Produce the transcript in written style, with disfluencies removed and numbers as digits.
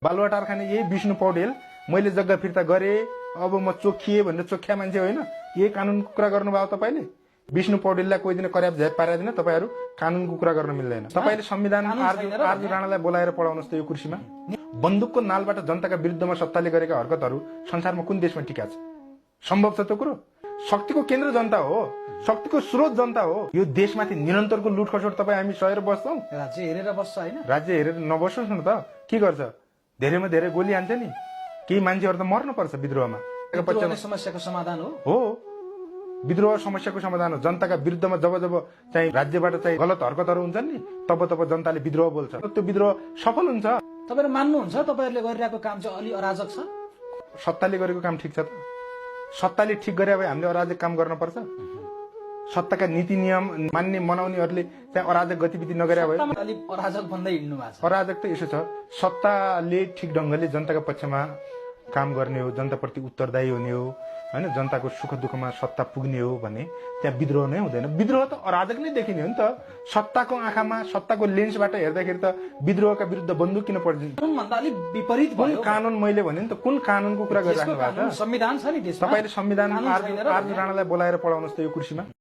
बालुवाटार खाने यही विष्णु पौडेल मैले जग्गा फिर्ता गरे अब म चोखिए भनेर चोख्या मान्छे होइन यही कानुनको कुरा गर्नुभयो तपाईले विष्णु पौडेललाई कोही दिन कर्याप झ्याप पारादिन तपाईहरु कानुनको कुरा गर्न मिल्दैन तपाईले संविधान आर्जु राणालाई बोलाएर पढाउनुस् त यो कुर्सीमा बन्दुकको नालबाट जनताका विरुद्धमा सत्ताले गरेका हरकतहरु संसारमा कुन देशमा टिका छ सम्भव छ त्यो कुरो शक्तिको केन्द्र जनता हो शक्तिको स्रोत जनता हो यो देशमाथि निरन्तरको लुटखसोट तपाई हामी सहेर बस्छौं राज्य हेरेर बस्छ हैन राज्य हेरेर नबस्छौं न त के गर्छ धेरैमा धेरै गोली हान्छ नि केही मान्छेहरु त मर्न पर्छ विद्रोहमा समस्याको समाधान हो विद्रोह समस्याको समाधान हो जनताका विरुद्धमा जब जब चाहिँ राज्यबाट चाहिँ गलत हरकतहरु हुन्छन् नि तब तब जनताले विद्रोह बोल्छ त्यो विद्रोह सफल हुन्छ तपाईहरु मान्नुहुन्छ तपाईहरुले गरिरहेको काम चाहिँ अलि अराजक छ सत्ताले गरेको काम ठीक छ त सत्ताले ठीक गरे भए हामीले अराजक काम गर्न पर्छ सत्ताका नीति नियम मान्ने मनाउनेहरुले चाहिँ अराजक गतिविधि नगरे भए अलि अराजक भन्दै हिँड्नु भएको छ अराजक त यसो छ सत्ताले ठीक ढंगले जनताका पक्षमा काम गर्ने हो जनताप्रति उत्तरदायी हुने हो हैन जनताको सुख दुःखमा सत्ता पुग्ने हो भने त्यहाँ विद्रोह नै हुँदैन विद्रोह त अराजक नै देखिने हो नि त सत्ताको आँखामा सत्ताको लेन्सबाट हेर्दाखेरि त विद्रोहका विरुद्ध बन्दुक किन पर्छ कुन भन्दा अलि विपरीत भयो कानुन मैले भने नि त कुन कानुनको कुरा गरिराख्नु भएको छ संविधान छ नि देशमा तपाईले संविधान आर्जु राणालाई बोलाएर पढाउनुस् त यो कुर्सीमा